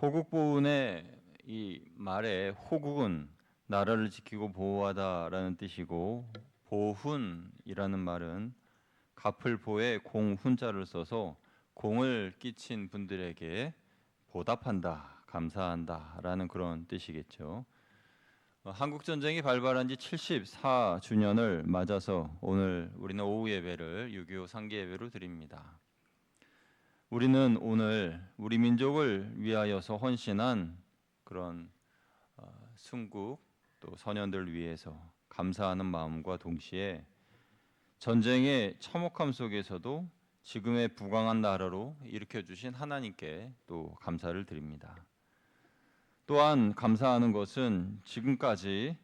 호국보훈의 이 말에 호국은 나라를 지키고 보호하다라는 뜻이고, 보훈이라는 말은 갚을 보에 공훈자를 써서 공을 끼친 분들에게 보답한다, 감사한다라는 그런 뜻이겠죠. 한국 전쟁이 발발한 지 74주년을 맞아서 오늘 우리는 오후 예배를 6.25 상기 예배로 드립니다. 우리는 오늘 우리 민족을 위하여서 헌신한 그런 순국 또 선연들 위해서 감사하는 마음과 동시에 전쟁의 참혹함 속에서도 지금의 부강한 나라로 일으켜주신 하나님께 또 감사를 드립니다. 또한 감사하는 것은 지금까지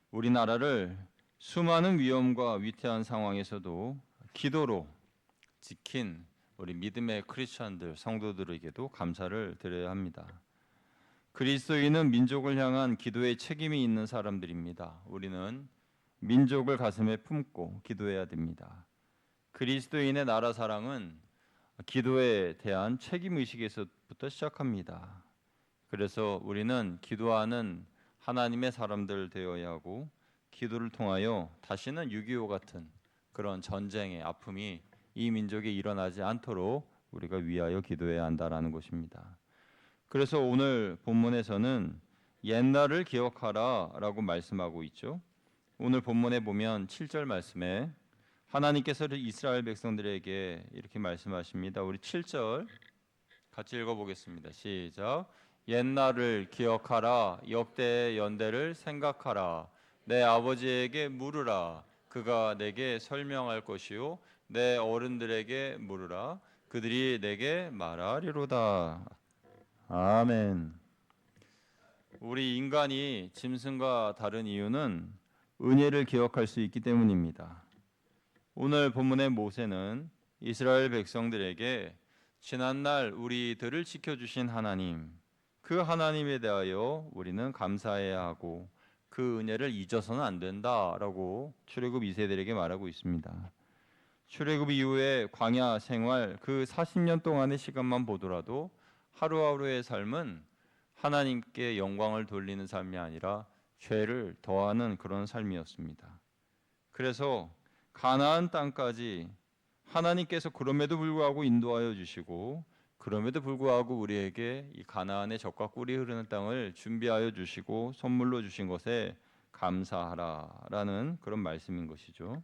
우리나라를 수많은 위험과 위태한 상황에서도 기도로 지킨 우리 믿음의 크리스천들, 성도들에게도 감사를 드려야 합니다. 그리스도인은 민족을 향한 기도에 책임이 있는 사람들입니다. 우리는 민족을 가슴에 품고 기도해야 됩니다. 그리스도인의 나라 사랑은 기도에 대한 책임의식에서부터 시작합니다. 그래서 우리는 기도하는 하나님의 사람들 되어야 하고, 기도를 통하여 다시는 6.25 같은 그런 전쟁의 아픔이 이 민족에 일어나지 않도록 우리가 위하여 기도해야 한다라는 것입니다. 그래서 오늘 본문에서는 옛날을 기억하라 라고 말씀하고 있죠. 오늘 본문에 보면 7절 말씀에 하나님께서 이스라엘 백성들에게 이렇게 말씀하십니다. 우리 7절 같이 읽어보겠습니다. 시작. 옛날을 기억하라, 역대의 연대를 생각하라, 내 아버지에게 물으라, 그가 내게 설명할 것이요 내 어른들에게 물으라, 그들이 내게 말하리로다. 아멘. 우리 인간이 짐승과 다른 이유는 은혜를 기억할 수 있기 때문입니다. 오늘 본문의 모세는 이스라엘 백성들에게 지난날 우리들을 지켜주신 하나님, 그 하나님에 대하여 우리는 감사해야 하고 그 은혜를 잊어서는 안 된다라고 출애굽 2세들에게 말하고 있습니다. 출애굽 이후에 광야 생활 그 40년 동안의 시간만 보더라도 하루하루의 삶은 하나님께 영광을 돌리는 삶이 아니라 죄를 더하는 그런 삶이었습니다. 그래서 가나안 땅까지 하나님께서 그럼에도 불구하고 인도하여 주시고, 그럼에도 불구하고 우리에게 이 가나안의 젖과 꿀이 흐르는 땅을 준비하여 주시고 선물로 주신 것에 감사하라라는 그런 말씀인 것이죠.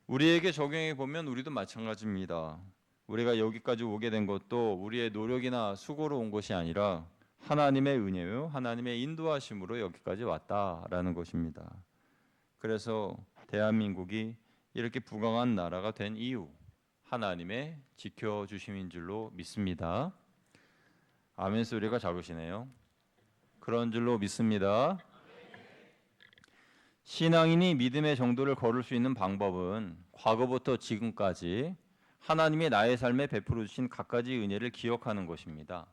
우리에게 적용해 보면 우리도 마찬가지입니다. 우리가 여기까지 오게 된 것도 우리의 노력이나 수고로 온 것이 아니라 하나님의 은혜요, 하나님의 인도하심으로 여기까지 왔다라는 것입니다. 그래서 대한민국이 이렇게 부강한 나라가 된 이유, 하나님의 지켜주심인 줄로 믿습니다. 아멘 소리가 작으시네요. 그런 줄로 믿습니다. 신앙인이 믿음의 정도를 걸을 수 있는 방법은 과거부터 지금까지 하나님이 나의 삶에 베풀어 주신 갖가지 은혜를 기억하는 것입니다.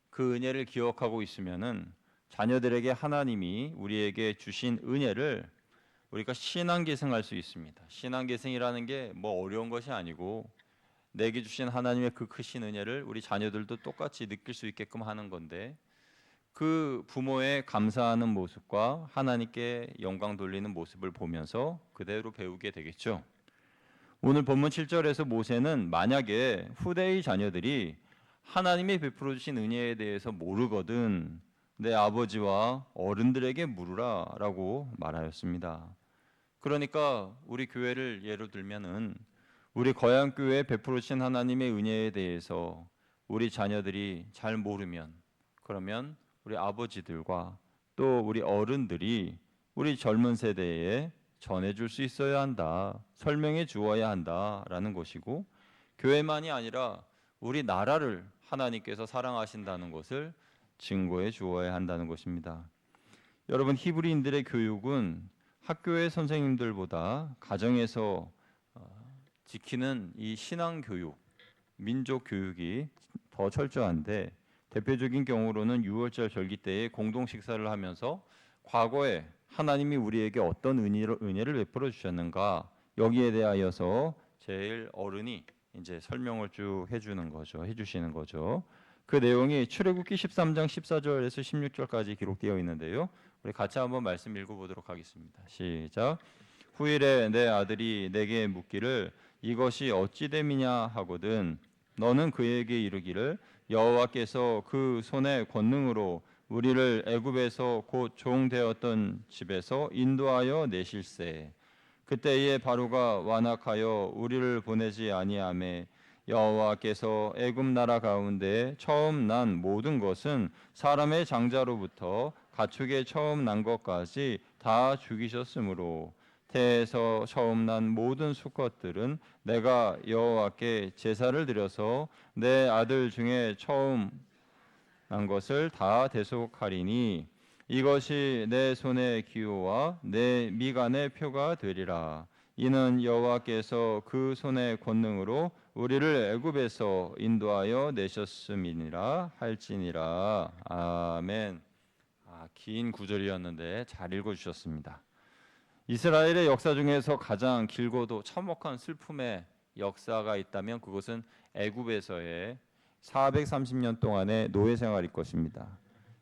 그 은혜를 기억하고 있으면은 자녀들에게 하나님이 우리에게 주신 은혜를 우리가 신앙계승할 수 있습니다. 신앙계승이라는 게 뭐 어려운 것이 아니고 내게 주신 하나님의 그 크신 은혜를 우리 자녀들도 똑같이 느낄 수 있게끔 하는 건데, 그 부모의 감사하는 모습과 하나님께 영광 돌리는 모습을 보면서 그대로 배우게 되겠죠. 오늘 본문 7절에서 모세는 만약에 후대의 자녀들이 하나님이 베풀어 주신 은혜에 대해서 모르거든 내 아버지와 어른들에게 물으라 라고 말하였습니다. 그러니까 우리 교회를 예로 들면은 우리 거양교회에 베풀어 주신 하나님의 은혜에 대해서 우리 자녀들이 잘 모르면, 그러면 우리 아버지들과 또 우리 어른들이 우리 젊은 세대에 전해줄 수 있어야 한다, 설명해 주어야 한다라는 것이고, 교회만이 아니라 우리 나라를 하나님께서 사랑하신다는 것을 증거해 주어야 한다는 것입니다. 여러분, 히브리인들의 교육은 학교의 선생님들보다 가정에서 지키는 이 신앙 교육, 민족 교육이 더 철저한데, 대표적인 경우로는 6월절 절기 때에 공동 식사를 하면서 과거에 하나님이 우리에게 어떤 은혜를 베풀어 주셨는가, 여기에 대하여서 제일 어른이 이제 설명을 쭉 해주는 거죠. 해주시는 거죠. 그 내용이 출애굽기 13장 14절에서 16절까지 기록되어 있는데요. 우리 같이 한번 말씀 읽어보도록 하겠습니다. 시작. 후일에 내 아들이 내게 묻기를 이것이 어찌 됨이냐 하거든 너는 그에게 이르기를 여호와께서 그 손의 권능으로 우리를 애굽에서 곧 종되었던 집에서 인도하여 내실세. 그때에 바로가 완악하여 우리를 보내지 아니하매 여호와께서 애굽 나라 가운데 처음 난 모든 것은 사람의 장자로부터 가축의 처음 난 것까지 다 죽이셨으므로 태에서 처음 난 모든 수컷들은 내가 여호와께 제사를 드려서 내 아들 중에 처음 난 것을 다 대속하리니 이것이 내 손의 기호와 내 미간의 표가 되리라. 이는 여호와께서 그 손의 권능으로 우리를 애굽에서 인도하여 내셨음이니라 할지니라. 아멘. 긴 구절이었는데 잘 읽어주셨습니다. 이스라엘의 역사 중에서 가장 길고도 참혹한 슬픔의 역사가 있다면 그것은 애굽에서의 430년 동안의 노예 생활일 것입니다.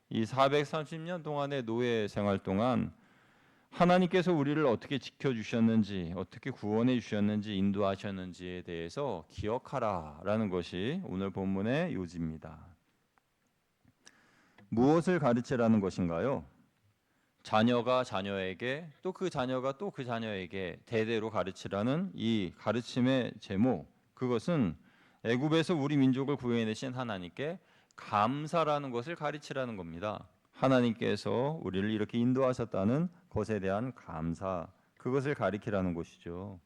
이 430년 동안의 노예 생활 동안 하나님께서 우리를 어떻게 지켜주셨는지, 어떻게 구원해 주셨는지, 인도하셨는지에 대해서 기억하라라는 것이 오늘 본문의 요지입니다. 무엇을 가르치라는 것인가요? 자녀가 자녀에게 또 그 자녀가 또 그 자녀에게 대대로 가르치라는 이 가르침의 제목, 그것은 애굽에서 우리 민족을 구해내신 하나님께 감사라는 것을 가르치라는 겁니다. 하나님께서 우리를 이렇게 인도하셨다는 것에 대한 감사, 그것을 가르치라는 것이죠.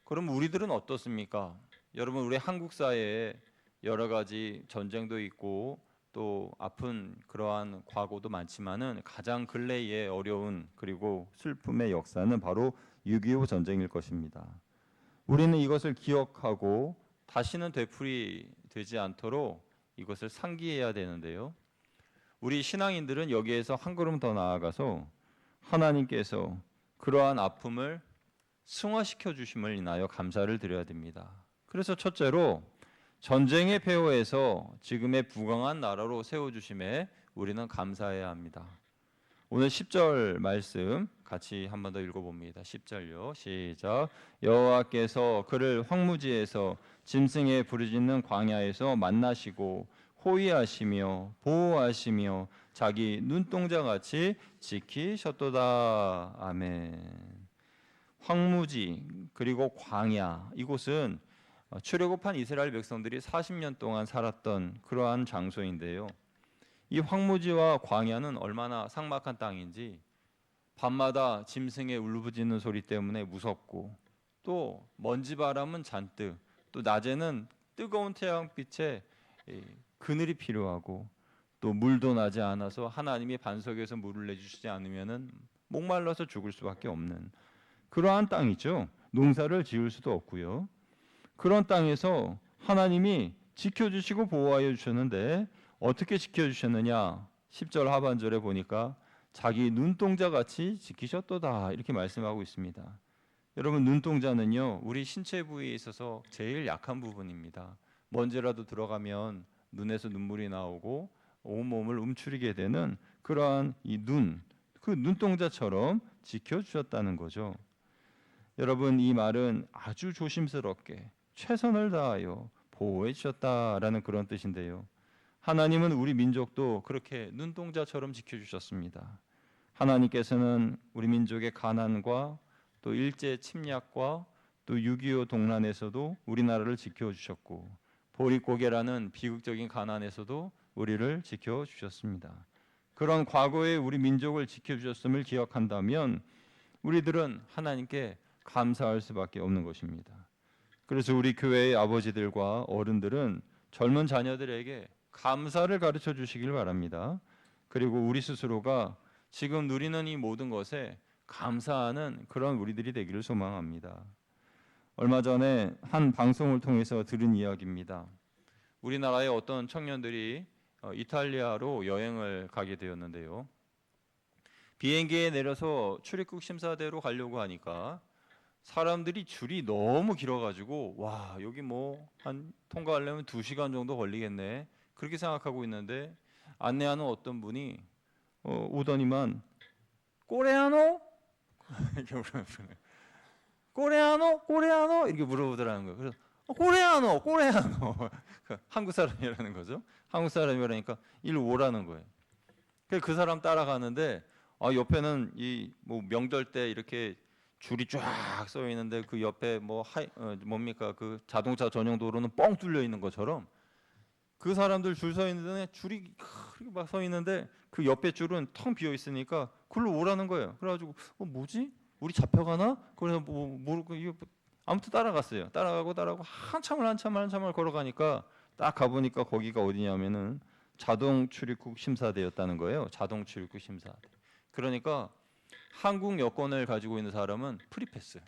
그럼 우리들은 어떻습니까? 여러분, 우리 한국 사회에 여러 가지 전쟁도 있고 또 아픈 그러한 과거도 많지만은 가장 근래의 어려운 그리고 슬픔의 역사는 바로 6.25 전쟁일 것입니다. 우리는 이것을 기억하고 다시는 되풀이되지 않도록 이것을 상기해야 되는데요. 우리 신앙인들은 여기에서 한 걸음 더 나아가서 하나님께서 그러한 아픔을 승화시켜 주심을 인하여 감사를 드려야 됩니다. 그래서 첫째로 전쟁의 폐허에서 지금의 부강한 나라로 세워주심에 우리는 감사해야 합니다. 오늘 10절 말씀 같이 한 번 더 읽어봅니다. 10절요. 시작. 여호와께서 그를 황무지에서 짐승의 부르짖는 광야에서 만나시고 호위하시며 보호하시며 자기 눈동자같이 지키셨도다. 아멘. 황무지 그리고 광야, 이곳은 출애굽한 이스라엘 백성들이 40년 동안 살았던 그러한 장소인데요. 이 황무지와 광야는 얼마나 삭막한 땅인지 밤마다 짐승의 울부짖는 소리 때문에 무섭고 또 먼지바람은 잔뜩, 또 낮에는 뜨거운 태양빛에 그늘이 필요하고 또 물도 나지 않아서 하나님이 반석에서 물을 내주시지 않으면은 목말라서 죽을 수밖에 없는 그러한 땅이죠. 농사를 지을 수도 없고요. 그런 땅에서 하나님이 지켜주시고 보호하여 주셨는데 어떻게 지켜주셨느냐? 10절 하반절에 보니까 자기 눈동자같이 지키셨도다 이렇게 말씀하고 있습니다. 여러분, 눈동자는요 우리 신체 부위에 있어서 제일 약한 부분입니다. 먼지라도 들어가면 눈에서 눈물이 나오고 온몸을 움츠리게 되는 그러한 이 눈, 그 눈동자처럼 지켜주셨다는 거죠. 여러분, 이 말은 아주 조심스럽게 최선을 다하여 보호해 주셨다라는 그런 뜻인데요. 하나님은 우리 민족도 그렇게 눈동자처럼 지켜주셨습니다. 하나님께서는 우리 민족의 가난과 또 일제 침략과 또 6.25 동란에서도 우리나라를 지켜주셨고 보릿고개라는 비극적인 가난에서도 우리를 지켜주셨습니다. 그런 과거에 우리 민족을 지켜주셨음을 기억한다면 우리들은 하나님께 감사할 수밖에 없는 것입니다. 그래서 우리 교회의 아버지들과 어른들은 젊은 자녀들에게 감사를 가르쳐 주시길 바랍니다. 그리고 우리 스스로가 지금 누리는 이 모든 것에 감사하는 그런 우리들이 되기를 소망합니다. 얼마 전에 한 방송을 통해서 들은 이야기입니다. 우리나라의 어떤 청년들이 이탈리아로 여행을 가게 되었는데요. 비행기에 내려서 출입국 심사대로 가려고 하니까 사람들이 줄이 너무 길어가지고 와, 여기 뭐 한 통과하려면 2시간 정도 걸리겠네. 그렇게 생각하고 있는데 안내하는 어떤 분이 오더니만 꼬레아노? 이렇게 물어보는 꼬레아노 이렇게 물어보더라는 거예요. 그래서 꼬레아노 한국 사람이라는 거죠. 한국 사람이라니까 일로 오라는 거예요. 그 사람 따라가는데 옆에는 이 뭐 명절 때 이렇게 줄이 쫙 서 있는데 그 옆에 뭡니까 그 자동차 전용 도로는 뻥 뚫려 있는 것처럼 그 사람들 줄 서 있는데 줄이 그렇게 막 서 있는데 그 옆에 줄은 텅 비어 있으니까 그걸로 오라는 거예요. 그래가지고 뭐지? 우리 잡혀가나? 그래서 모르고 아무튼 따라갔어요. 따라가고 한참을 걸어가니까 딱 가보니까 거기가 어디냐면은 자동 출입국 심사대였다는 거예요. 자동 출입국 심사대. 그러니까 한국 여권을 가지고 있는 사람은 프리패스.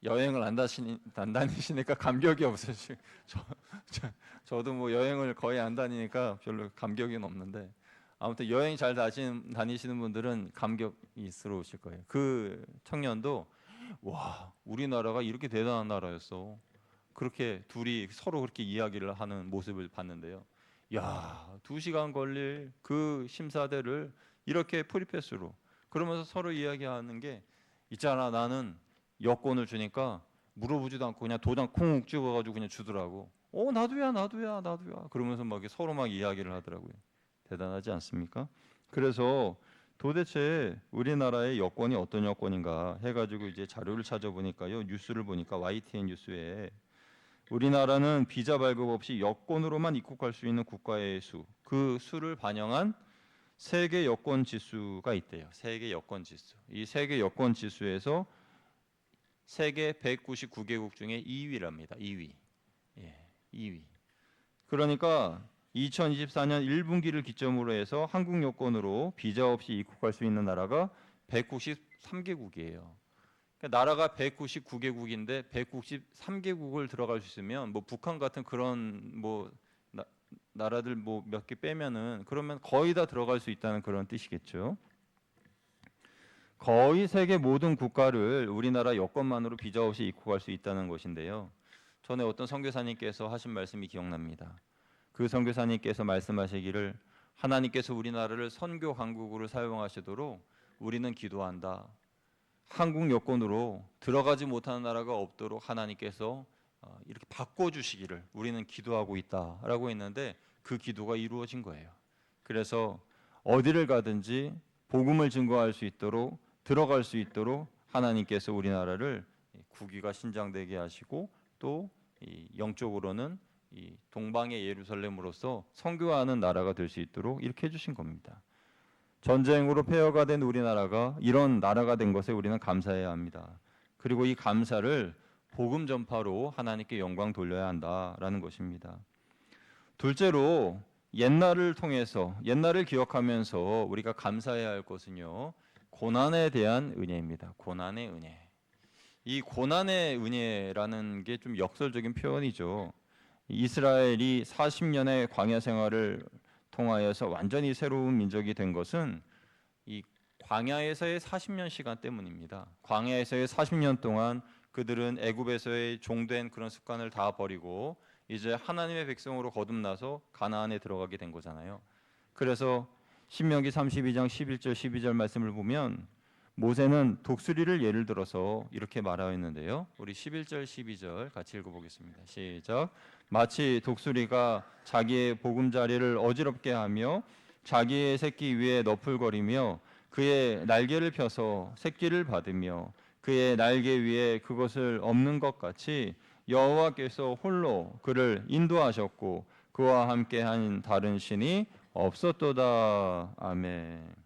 여행을 안 다니시니까 감격이 없으시. 저도 뭐 여행을 거의 안 다니니까 별로 감격이 없는데 아무튼 여행 잘 다니시는 분들은 감격스러우실 거예요. 그 청년도 와 우리나라가 이렇게 대단한 나라였어. 그렇게 둘이 서로 그렇게 이야기를 하는 모습을 봤는데요. 야, 2시간 걸릴 그 심사대를 이렇게 프리패스로 그러면서 서로 이야기하는 게 있잖아. 나는 여권을 주니까 물어보지도 않고 그냥 도장 콩 찍어가지고 그냥 주더라고. 나도야. 그러면서 막 서로 막 이야기를 하더라고요. 대단하지 않습니까? 그래서 도대체 우리나라의 여권이 어떤 여권인가 해가지고 이제 자료를 찾아보니까요. 뉴스를 보니까 YTN 뉴스에 우리나라는 비자 발급 없이 여권으로만 입국할 수 있는 국가의 수, 그 수를 반영한 세계 여권 지수가 있대요. 세계 여권 지수. 이 세계 여권 지수에서 세계 199개국 중에 2위랍니다. 2위. 예, 2위. 그러니까 2024년 1분기를 기점으로 해서 한국 여권으로 비자 없이 입국할 수 있는 나라가 193개국이에요. 그러니까 나라가 199개국인데 193개국을 들어갈 수 있으면 뭐 북한 같은 그런 뭐 나라들 뭐 몇 개 빼면은 그러면 거의 다 들어갈 수 있다는 그런 뜻이겠죠. 거의 세계 모든 국가를 우리나라 여권만으로 비자 없이 입국할 수 있다는 것인데요. 전에 어떤 선교사님께서 하신 말씀이 기억납니다. 그 선교사님께서 말씀하시기를 하나님께서 우리나라를 선교 강국으로 사용하시도록 우리는 기도한다. 한국 여권으로 들어가지 못하는 나라가 없도록 하나님께서 이렇게 바꿔주시기를 우리는 기도하고 있다라고 했는데 그 기도가 이루어진 거예요. 그래서 어디를 가든지 복음을 증거할 수 있도록 들어갈 수 있도록 하나님께서 우리나라를 국위가 신장되게 하시고 또 영적으로는 이 동방의 예루살렘으로서 선교하는 나라가 될 수 있도록 이렇게 해주신 겁니다. 전쟁으로 폐허가 된 우리나라가 이런 나라가 된 것에 우리는 감사해야 합니다. 그리고 이 감사를 복음 전파로 하나님께 영광 돌려야 한다라는 것입니다. 둘째로 옛날을 통해서 옛날을 기억하면서 우리가 감사해야 할 것은요. 고난에 대한 은혜입니다. 고난의 은혜. 이 고난의 은혜라는 게 좀 역설적인 표현이죠. 이스라엘이 40년의 광야 생활을 통하여서 완전히 새로운 민족이 된 것은 이 광야에서의 40년 시간 때문입니다. 광야에서의 40년 동안 그들은 애굽에서의 종된 그런 습관을 다 버리고 이제 하나님의 백성으로 거듭나서 가나안에 들어가게 된 거잖아요. 그래서 신명기 32장 11절 12절 말씀을 보면 모세는 독수리를 예를 들어서 이렇게 말하였는데요. 우리 11절 12절 같이 읽어보겠습니다. 시작. 마치 독수리가 자기의 보금자리를 어지럽게 하며 자기의 새끼 위에 너풀거리며 그의 날개를 펴서 새끼를 받으며 그의 날개 위에 그것을 엎는 것 같이 여호와께서 홀로 그를 인도하셨고 그와 함께한 다른 신이 없었도다. 아멘.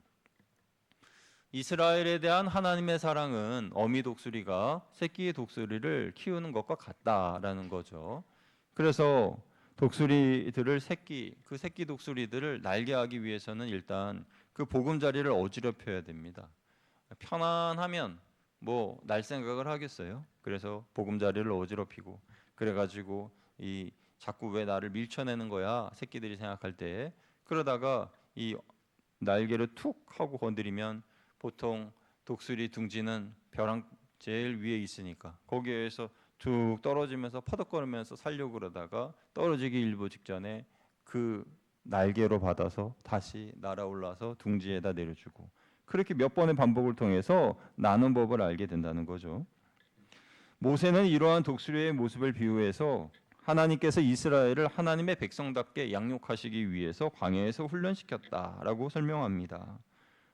이스라엘에 대한 하나님의 사랑은 어미 독수리가 새끼의 독수리를 키우는 것과 같다라는 거죠. 그래서 독수리들을 그 새끼 독수리들을 날개하기 위해서는 일단 그 보금자리를 어지럽혀야 됩니다. 편안하면 뭐 날 생각을 하겠어요. 그래서 보금자리를 어지럽히고 그래가지고 이 자꾸 왜 나를 밀쳐내는 거야 새끼들이 생각할 때 그러다가 이 날개를 툭 하고 건드리면 보통 독수리 둥지는 벼랑 제일 위에 있으니까 거기에서 툭 떨어지면서 퍼덕거리면서 살려고 그러다가 떨어지기 일보 직전에 그 날개로 받아서 다시 날아올라서 둥지에다 내려주고, 그렇게 몇 번의 반복을 통해서 나는 법을 알게 된다는 거죠. 모세는 이러한 독수리의 모습을 비유해서 하나님께서 이스라엘을 하나님의 백성답게 양육하시기 위해서 광야에서 훈련시켰다라고 설명합니다.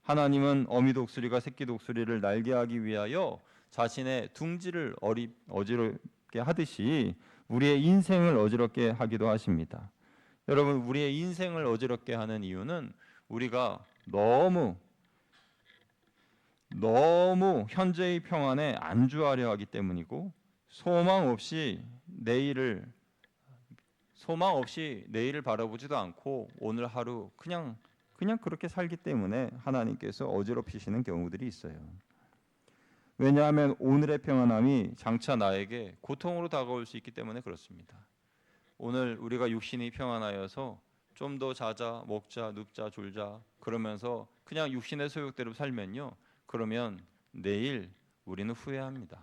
하나님은 어미 독수리가 새끼 독수리를 날게하기 위하여 자신의 둥지를 어지럽게 하듯이 우리의 인생을 어지럽게 하기도 하십니다. 여러분, 우리의 인생을 어지럽게 하는 이유는 우리가 너무 현재의 평안에 안주하려 하기 때문이고, 소망 없이 내일을 바라보지도 않고 오늘 하루 그냥 그렇게 살기 때문에 하나님께서 어지럽히시는 경우들이 있어요. 왜냐하면 오늘의 평안함이 장차 나에게 고통으로 다가올 수 있기 때문에 그렇습니다. 오늘 우리가 육신이 평안하여서 좀 더 자자, 먹자, 눕자, 졸자 그러면서 그냥 육신의 소욕대로 살면요, 그러면 내일 우리는 후회합니다.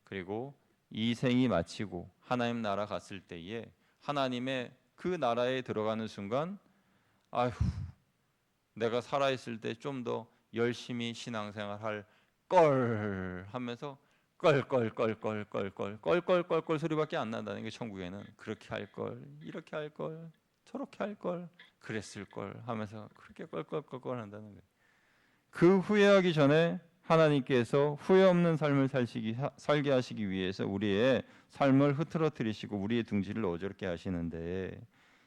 그리고 이 생이 마치고 하나님 나라 갔을 때에 하나님의 그 나라에 들어가는 순간, 아휴, 내가 살아있을 때 좀 더 열심히 신앙생활 할 걸 하면서 껄껄껄껄껄껄껄껄껄 소리밖에 안 난다는 게, 천국에는 그렇게 할 걸, 이렇게 할 걸, 저렇게 할 걸, 그랬을 걸 하면서 그렇게 껄껄껄껄 한다는 거예요. 그 후회하기 전에 하나님께서 후회 없는 삶을 살게 하시기 위해서 우리의 삶을 흐트러뜨리시고 우리의 둥지를 어지럽게 하시는데,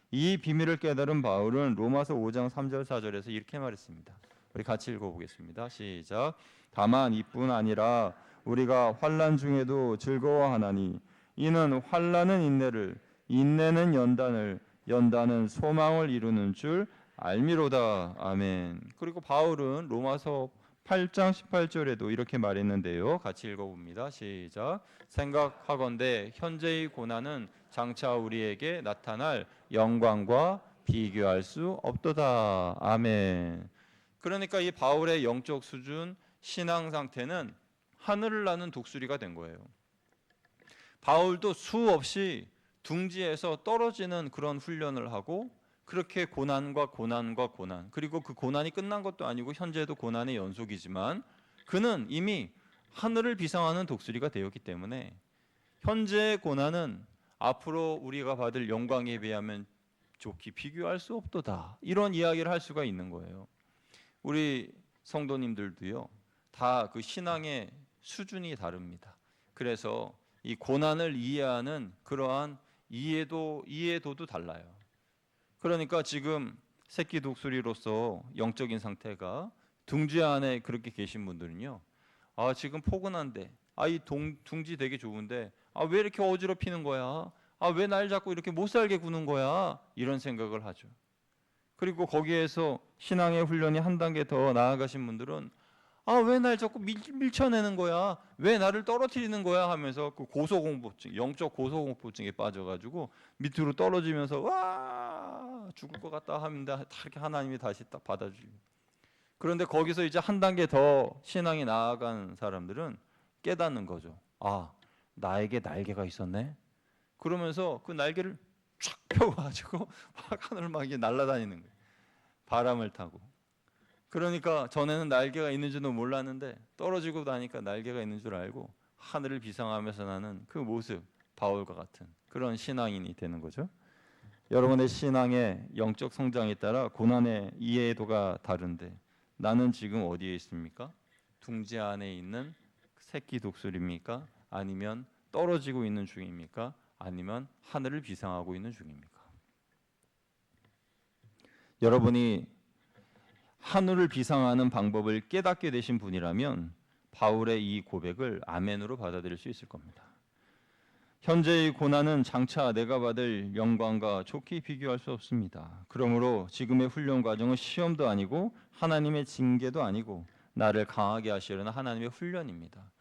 이 비밀을 깨달은 바울은 로마서 5장 3절 4절에서 이렇게 말했습니다. 우리 같이 읽어보겠습니다. 시작. 다만 이뿐 아니라 우리가 환난 중에도 즐거워하나니 이는 환난은 인내를, 인내는 연단을, 연단은 소망을 이루는 줄 알미로다. 아멘. 그리고 바울은 로마서 8장 18절에도 이렇게 말했는데요. 같이 읽어봅니다. 시작. 생각하건대 현재의 고난은 장차 우리에게 나타날 영광과 비교할 수 없도다. 아멘. 그러니까 이 바울의 영적 수준, 신앙 상태는 하늘을 나는 독수리가 된 거예요. 바울도 수없이 둥지에서 떨어지는 그런 훈련을 하고, 그렇게 고난과 고난, 그리고 그 고난이 끝난 것도 아니고 현재도 고난의 연속이지만 그는 이미 하늘을 비상하는 독수리가 되었기 때문에 현재의 고난은 앞으로 우리가 받을 영광에 비하면 좋게 비교할 수 없도다, 이런 이야기를 할 수가 있는 거예요. 우리 성도님들도요, 다 그 신앙의 수준이 다릅니다. 그래서 이 고난을 이해하는 그러한 이해도도 달라요. 그러니까 지금 새끼 독수리로서 영적인 상태가 둥지 안에 그렇게 계신 분들은요, 아, 지금 포근한데, 이 둥지 되게 좋은데, 왜 이렇게 어지럽히는 거야? 왜 날 자꾸 이렇게 못 살게 구는 거야? 이런 생각을 하죠. 그리고 거기에서 신앙의 훈련이 한 단계 더 나아가신 분들은, 왜 날 자꾸 밀쳐내는 거야? 왜 나를 떨어뜨리는 거야? 하면서 그 고소공포증, 영적 고소공포증에 빠져가지고 밑으로 떨어지면서 와, 죽을 것 같다 하면 이렇게 하나님이 다시 딱 받아주고. 그런데 거기서 이제 한 단계 더 신앙이 나아간 사람들은 깨닫는 거죠. 나에게 날개가 있었네. 그러면서 그 날개를 쫙 펴가지고 막 하늘을 막 날아다니는 거예요. 바람을 타고. 그러니까 전에는 날개가 있는 줄도 몰랐는데 떨어지고 나니까 날개가 있는 줄 알고 하늘을 비상하면서 나는 그 모습, 바울과 같은 그런 신앙인이 되는 거죠. 여러분의 신앙의 영적 성장에 따라 고난의 이해도가 다른데, 나는 지금 어디에 있습니까? 둥지 안에 있는 새끼 독수리입니까? 아니면 떨어지고 있는 중입니까? 아니면 하늘을 비상하고 있는 중입니까? 여러분이 하늘을 비상하는 방법을 깨닫게 되신 분이라면 바울의 이 고백을 아멘으로 받아들일 수 있을 겁니다. 현재의 고난은 장차 내가 받을 영광과 좋게 비교할 수 없습니다. 그러므로 지금의 훈련 과정은 시험도 아니고 하나님의 징계도 아니고 나를 강하게 하시려는 하나님의 훈련입니다.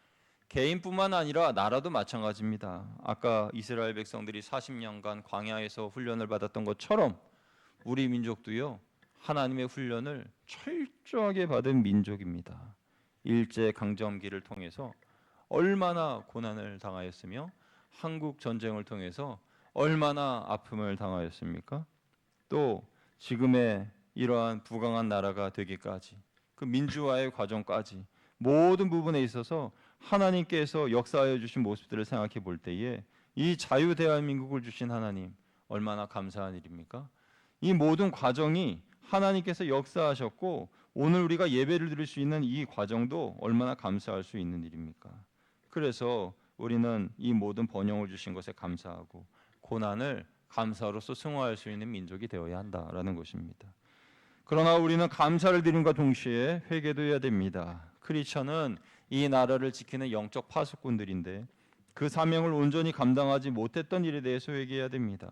개인뿐만 아니라 나라도 마찬가지입니다. 아까 이스라엘 백성들이 40년간 광야에서 훈련을 받았던 것처럼 우리 민족도요, 하나님의 훈련을 철저하게 받은 민족입니다. 일제 강점기를 통해서 얼마나 고난을 당하였으며 한국 전쟁을 통해서 얼마나 아픔을 당하였습니까? 또 지금의 이러한 부강한 나라가 되기까지 그 민주화의 과정까지 모든 부분에 있어서 하나님께서 역사하여 주신 모습들을 생각해 볼 때에 이 자유 대한민국을 주신 하나님 얼마나 감사한 일입니까? 이 모든 과정이 하나님께서 역사하셨고 오늘 우리가 예배를 드릴 수 있는 이 과정도 얼마나 감사할 수 있는 일입니까? 그래서 우리는 이 모든 번영을 주신 것에 감사하고 고난을 감사로서 승화할 수 있는 민족이 되어야 한다라는 것입니다. 그러나 우리는 감사를 드림과 동시에 회개도 해야 됩니다. 크리스천은 이 나라를 지키는 영적 파수꾼들인데 그 사명을 온전히 감당하지 못했던 일에 대해서 회개해야 됩니다.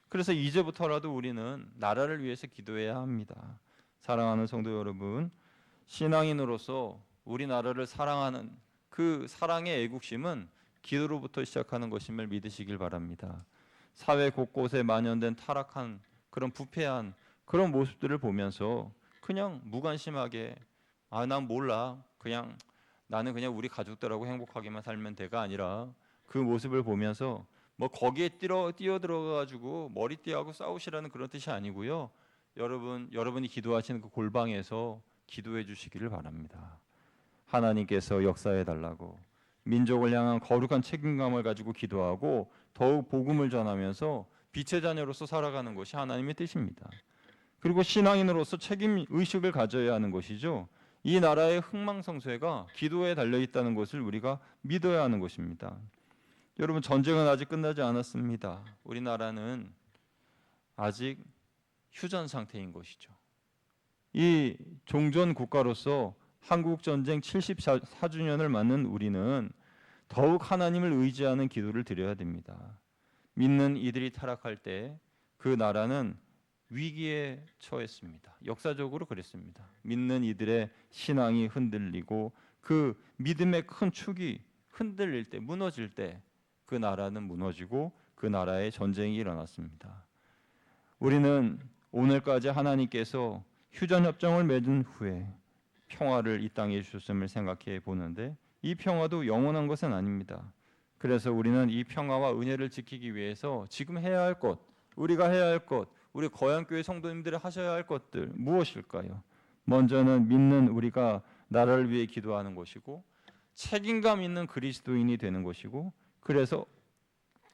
그래서 이제부터라도 우리는 나라를 위해서 기도해야 합니다. 사랑하는 성도 여러분, 신앙인으로서 우리나라를 사랑하는 그 사랑의 애국심은 기도로부터 시작하는 것임을 믿으시길 바랍니다. 사회 곳곳에 만연된 타락한 그런 부패한 그런 모습들을 보면서 그냥 무관심하게 난 몰라 나는 그냥 우리 가족들하고 행복하게만 살면 돼가 아니라 그 모습을 보면서 뭐 거기에 뛰어들어가지고 머리띠하고 싸우시라는 그런 뜻이 아니고요. 여러분이 기도하시는 그 골방에서 기도해 주시기를 바랍니다. 하나님께서 역사해 달라고 민족을 향한 거룩한 책임감을 가지고 기도하고 더욱 복음을 전하면서 빛의 자녀로서 살아가는 것이 하나님의 뜻입니다. 그리고 신앙인으로서 책임 의식을 가져야 하는 것이죠. 이 나라의 흥망성쇠가 기도에 달려 있다는 것을 우리가 믿어야 하는 것입니다. 여러분, 전쟁은 아직 끝나지 않았습니다. 우리나라는 아직 휴전 상태인 것이죠. 이 종전 국가로서 한국 전쟁 74주년을 맞는 우리는 더욱 하나님을 의지하는 기도를 드려야 됩니다. 믿는 이들이 타락할 때 그 나라는 위기에 처했습니다. 역사적으로 그랬습니다. 믿는 이들의 신앙이 흔들리고 그 믿음의 큰 축이 흔들릴 때, 무너질 때 그 나라는 무너지고 그 나라에 전쟁이 일어났습니다. 우리는 오늘까지 하나님께서 휴전협정을 맺은 후에 평화를 이 땅에 주셨음을 생각해 보는데 이 평화도 영원한 것은 아닙니다. 그래서 우리는 이 평화와 은혜를 지키기 위해서 지금 해야 할 것, 우리가 해야 할 것, 우리 거양교회 성도님들이 하셔야 할 것들 무엇일까요? 먼저는 믿는 우리가 나라를 위해 기도하는 것이고 책임감 있는 그리스도인이 되는 것이고 그래서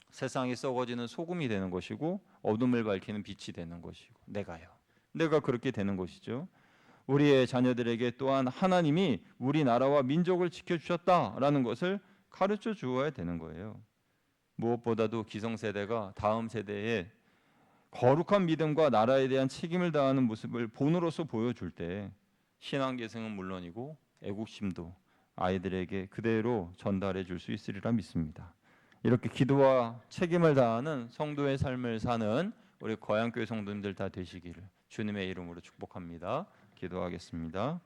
세상이 썩어지는 소금이 되는 것이고 어둠을 밝히는 빛이 되는 것이고 내가 그렇게 되는 것이죠. 우리의 자녀들에게 또한 하나님이 우리 나라와 민족을 지켜주셨다라는 것을 가르쳐 주어야 되는 거예요. 무엇보다도 기성세대가 다음 세대에 거룩한 믿음과 나라에 대한 책임을 다하는 모습을 본으로서 보여줄 때 신앙계승은 물론이고 애국심도 아이들에게 그대로 전달해 줄 수 있으리라 믿습니다. 이렇게 기도와 책임을 다하는 성도의 삶을 사는 우리 거양교회 성도님들 다 되시기를 주님의 이름으로 축복합니다. 기도하겠습니다.